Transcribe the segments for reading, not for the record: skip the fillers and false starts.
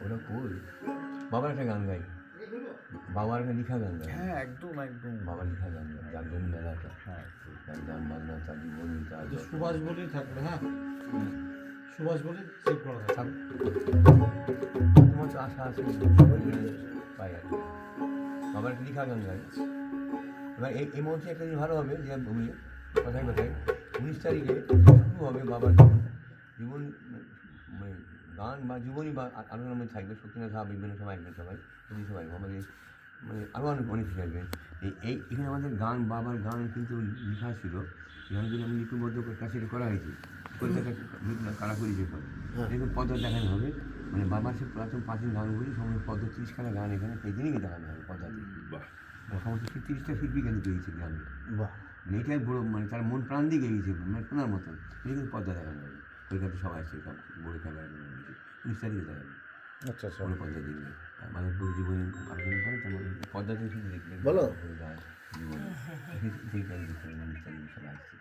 ওটা কই বাবার একটা গান গাই, বাবার একটা লিখা গান গাই। হ্যাঁ একদম একদম বাবার লিখা গান গাই, যার জন্য মেলাটা। হ্যাঁ গান বাজনা তার জীবনী তার সুভাষ বলেই থাকবে। হ্যাঁ সুভাষ বলে সেভ করা থাকবে। তোমার তো আশা আছে পাই আর কি। বাবার একটা লিখা গান গাই। এবার এই মঞ্চে একটা জিনিস ভালো হবে যে বলি কথায় কথায় 19 তারিখে শুরু হবে বাবার জীবন মানে গান বা জীবনী বা আলোচনার মধ্যে থাকবে। সত্যিনাথ সাহা বিভিন্ন সময় আসবেন, সবাই সবাই আমাদের মানে আরও অনেক কিছু আসবেন। এখানে আমাদের গান বাবার গান কিন্তু লেখা ছিল, গানগুলো আমি লিপিবদ্ধ করে কাছে করা হয়েছে। কলকাতা কারাকরি যেসব এরকম পদ্মা দেখানো হবে, মানে বাবার সে প্রাচীন গানগুলি সমস্ত পদ্মা 30খানা গান এখানে সেই দিনই দেখানো হবে পদ্মাতে। সমস্ত 30টা শিল্পী কিন্তু গেয়েছে গ্রামে। বাহ, এটাই বড়ো, মানে তার মন প্রাণ দিয়ে গেছে, মানে শোনার মতন। এটা কিন্তু পদ্মা দেখানো হবে, কলকাতা সবাই আসছে বড় খেলার 19 তারিখে দেখাবে। আচ্ছা আচ্ছা, কোনো পদ্মা দেখবে আমাদের পুরো জীবনী আলোচনা করে তোমার পদ্মাতে শুধু দেখবে বলো। জীবনী সেইটাই দেখবে 19 তারিখে সবাই আসছে।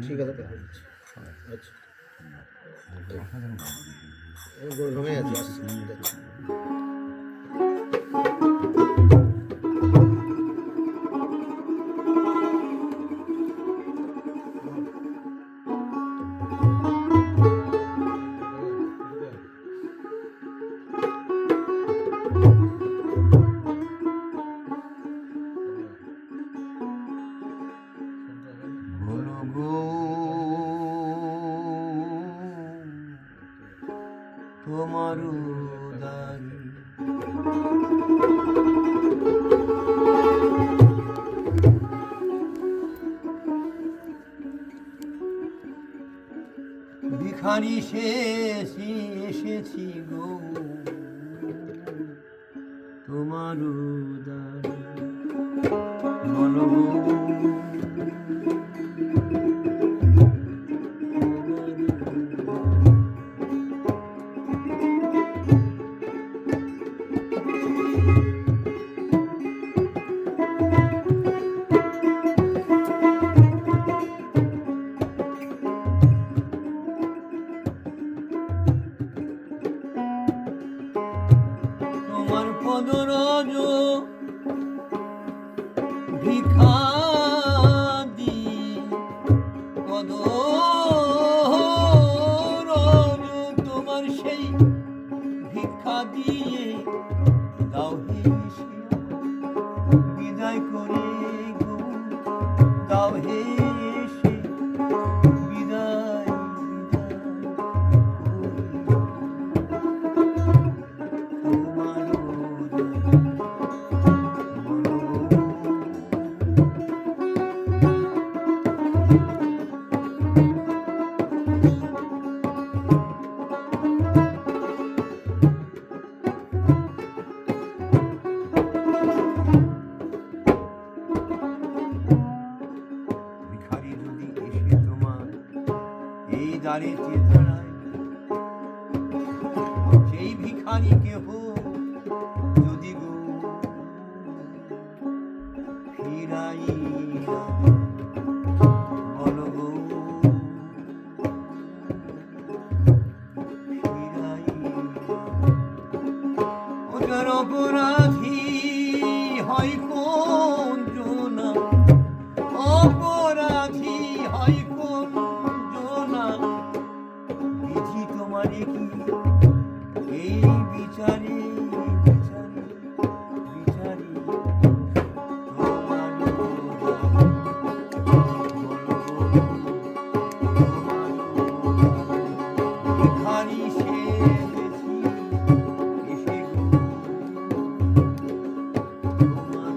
ঠিক আছে, কথা বলছি। সবাই আচ্ছা অসাধারণ গান দিয়েছে। আমি গোল ভেঙে আছি, আসছি, যাচ্ছি। বলো গো তোমার উদারি ভিখারি শেষে এসেছি গো তোমার উদারি বলো গো তোমার পদরজ ভিখা দি পদরজ তোমার সেই ভিক্ষা দিয়ে দাও হে বিদায় করে গো, দাও হে বিদায় ভিখারি যদি এসে তোমার এই দাঁড়িয়ে দাঁড়ায়, সেই ভিখারি কেহ যদি গো ফিরাইয়া বলো গো ফিরাইয়া ওটার অপরাধী হয় কোন জনা, অপরাধী হয় কোন জনা, বিধি তোমারে কি এই বিচারে বিচারে বিচারে তোমার ভিখারি সেজেছি এসে গো তোমার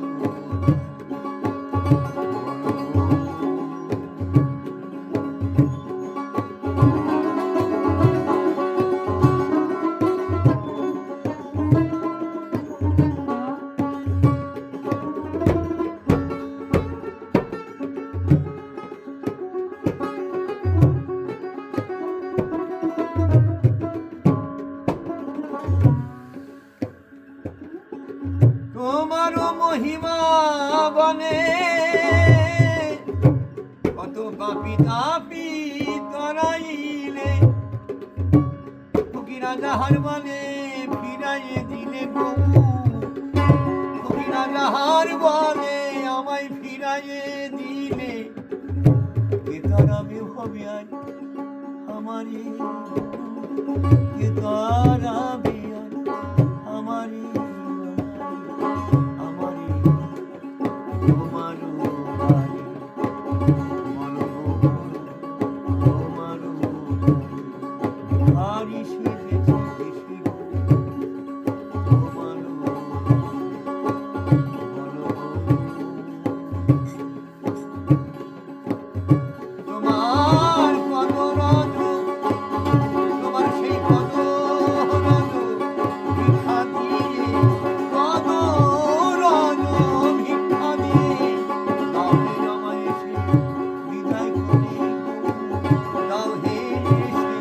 তোমারও মহিমা বনে কত পাপি তাপি তরাইলে ফকিরা যাহার বনে ফিরাইয়ে দিলে গো কবিরা যাহার বলে আমায় ফিরাইয়ে দিলে কে তারাবে হবে আর আমারে কে তারাবে আর আমারে আমারে তোমার বাড়ি তোমার বাড়ি সেজেছে দেশে তোমার তোমার কত রজ তোমার সেই কত রজ ভিক্ষা দিয়ে কত রজ ভিক্ষা দিয়ে দাও হে আমায় এসে বিদায় করে দাও হে এসে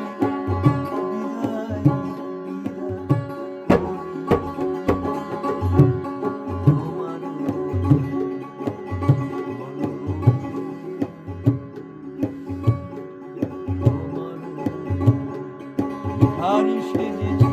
বিদায় তোমার হারি সেজেছে